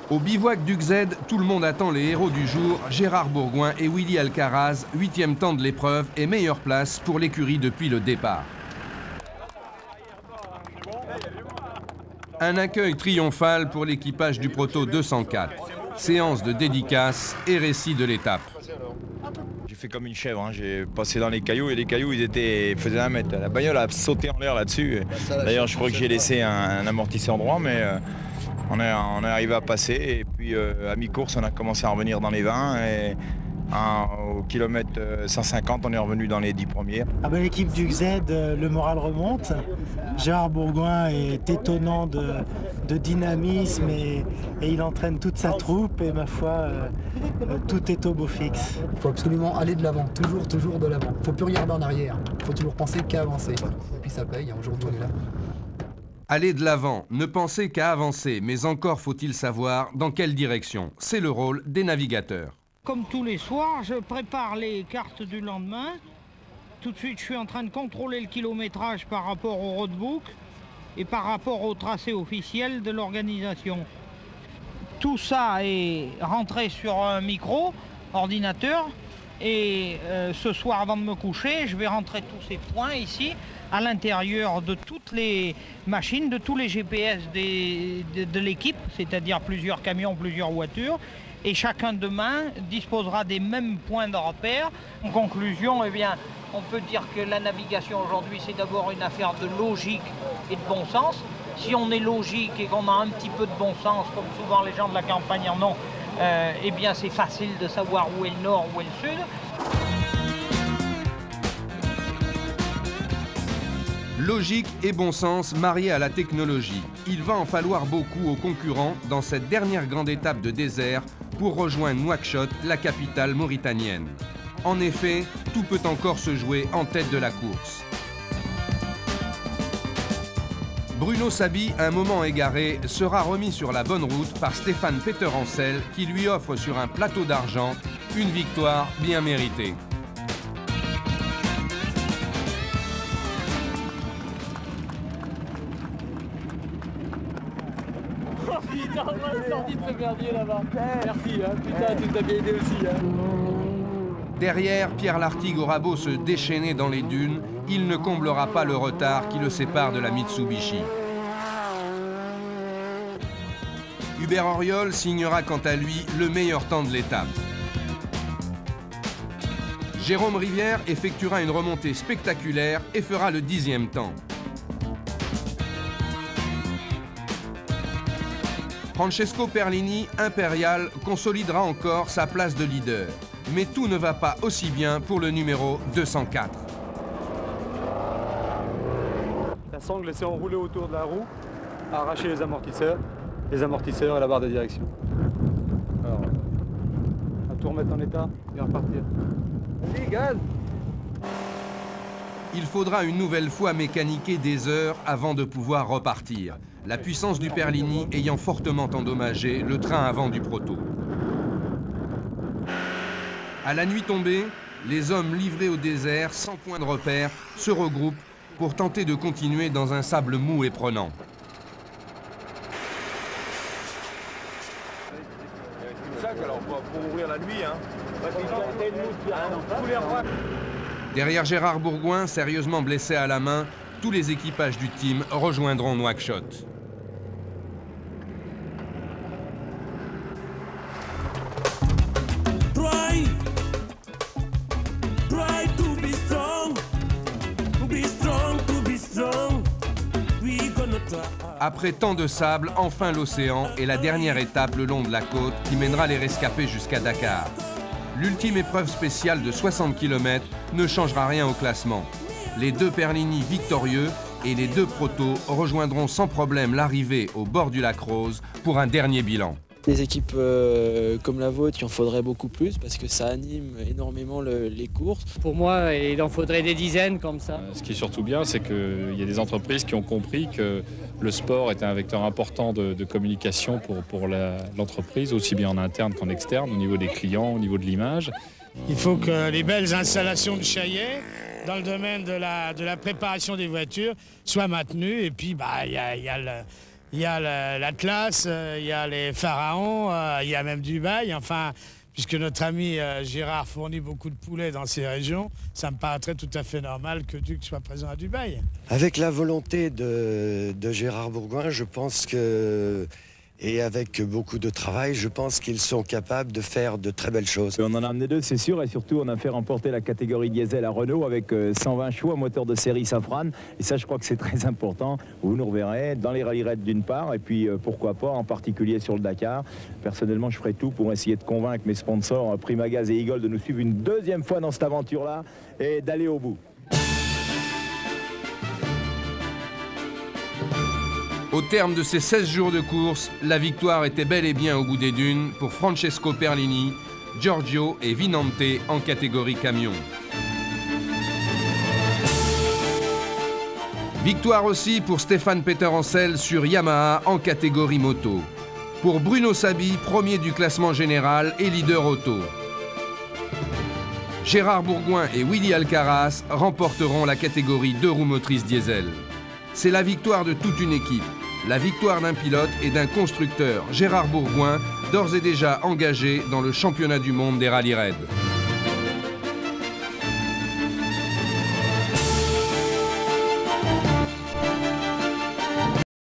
Au bivouac du XZ, tout le monde attend les héros du jour, Gérard Bourgoin et Willy Alcaraz, 8e temps de l'épreuve et meilleure place pour l'écurie depuis le départ. Un accueil triomphal pour l'équipage du Proto 204. Séance de dédicace et récit de l'étape. J'ai fait comme une chèvre, hein. J'ai passé dans les cailloux et les cailloux ils faisaient 1 mètre. La bagnole a sauté en l'air là-dessus. D'ailleurs je crois que j'ai laissé un amortisseur droit, mais on est arrivé à passer. Et puis à mi-course on a commencé à revenir dans les 20 et au kilomètre 150 on est revenu dans les 10 premiers. Ah ben, l'équipe du XZ, le moral remonte. Gérard Bourgoin est étonnant de dynamisme et il entraîne toute sa troupe et ma foi, tout est au beau fixe. Il faut absolument aller de l'avant, toujours de l'avant. Il ne faut plus regarder en arrière, il faut toujours penser qu'à avancer. Et puis ça paye, aujourd'hui on est là. Aller de l'avant, ne penser qu'à avancer, mais encore faut-il savoir dans quelle direction. C'est le rôle des navigateurs. Comme tous les soirs, je prépare les cartes du lendemain. Tout de suite, je suis en train de contrôler le kilométrage par rapport au roadbook et par rapport au tracé officiel de l'organisation. Tout ça est rentré sur un micro, ordinateur, et ce soir, avant de me coucher, je vais rentrer tous ces points ici, à l'intérieur de toutes les machines, de tous les GPS de l'équipe, c'est-à-dire plusieurs camions, plusieurs voitures. Et chacun demain disposera des mêmes points de repère. En conclusion, eh bien, on peut dire que la navigation aujourd'hui, c'est d'abord une affaire de logique et de bon sens. Si on est logique et qu'on a un petit peu de bon sens, comme souvent les gens de la campagne en ont, eh bien c'est facile de savoir où est le nord, où est le sud. Logique et bon sens mariés à la technologie. Il va en falloir beaucoup aux concurrents dans cette dernière grande étape de désert pour rejoindre Nouakchott, la capitale mauritanienne. En effet, tout peut encore se jouer en tête de la course. Bruno Sabi, un moment égaré, sera remis sur la bonne route par Stéphane Peter-Ancel qui lui offre sur un plateau d'argent une victoire bien méritée. Putain, on est sorti de ce merdier là-bas. Merci, hein. Putain, tu nous as bien aidé aussi. Hein. Derrière, Pierre Lartigue aura beau se déchaîner dans les dunes, il ne comblera pas le retard qui le sépare de la Mitsubishi. Hubert Auriol signera quant à lui le meilleur temps de l'étape. Jérôme Rivière effectuera une remontée spectaculaire et fera le 10e temps. Francesco Perlini, impérial, consolidera encore sa place de leader. Mais tout ne va pas aussi bien pour le numéro 204. La sangle laissée enrouler autour de la roue, a arraché les amortisseurs et la barre de direction. Alors, on va tout remettre en état et repartir. Vas-y, gaz! Il faudra une nouvelle fois mécaniquer des heures avant de pouvoir repartir. La puissance du Perlini ayant fortement endommagé le train avant du Proto. À la nuit tombée, les hommes livrés au désert, sans point de repère, se regroupent pour tenter de continuer dans un sable mou et prenant. Pour ouvrir la nuit, hein. Derrière Gérard Bourgoin, sérieusement blessé à la main, tous les équipages du team rejoindront Nouakchott. Après tant de sable, enfin l'océan et la dernière étape le long de la côte qui mènera les rescapés jusqu'à Dakar. L'ultime épreuve spéciale de 60 km ne changera rien au classement. Les deux Perlini victorieux et les deux Protos rejoindront sans problème l'arrivée au bord du lac Rose pour un dernier bilan. Des équipes comme la vôtre, il en faudrait beaucoup plus parce que ça anime énormément les courses. Pour moi, il en faudrait des dizaines comme ça. Ce qui est surtout bien, c'est qu'il y a des entreprises qui ont compris que le sport était un vecteur important de communication pour l'entreprise, aussi bien en interne qu'en externe, au niveau des clients, au niveau de l'image. Il faut que les belles installations de Chaillet, dans le domaine de la préparation des voitures, soient maintenues. Et puis, il y a il y a l'Atlas, il y a les Pharaons, il y a même Dubaï. Enfin, puisque notre ami Gérard fournit beaucoup de poulets dans ces régions, ça me paraîtrait tout à fait normal que Duc soit présent à Dubaï. Avec la volonté de Gérard Bourgoin, je pense que, et avec beaucoup de travail, je pense qu'ils sont capables de faire de très belles choses. On en a amené 2, c'est sûr, et surtout on a fait remporter la catégorie diesel à Renault avec 120 chevaux, un moteur de série Safran. Et ça, je crois que c'est très important. Vous nous reverrez dans les rallye raids d'une part, et puis pourquoi pas, en particulier sur le Dakar. Personnellement, je ferai tout pour essayer de convaincre mes sponsors, Primagaz et Eagle, de nous suivre une deuxième fois dans cette aventure-là et d'aller au bout. Au terme de ces 16 jours de course, la victoire était bel et bien au bout des dunes pour Francesco Perlini, Giorgio et Vinante en catégorie camion. Victoire aussi pour Stéphane Peter Hansel sur Yamaha en catégorie moto. Pour Bruno Sabi, premier du classement général et leader auto. Gérard Bourgoin et Willy Alcaraz remporteront la catégorie 2 roues motrices diesel. C'est la victoire de toute une équipe. La victoire d'un pilote et d'un constructeur, Gérard Bourgoin, d'ores et déjà engagé dans le championnat du monde des rallye raids.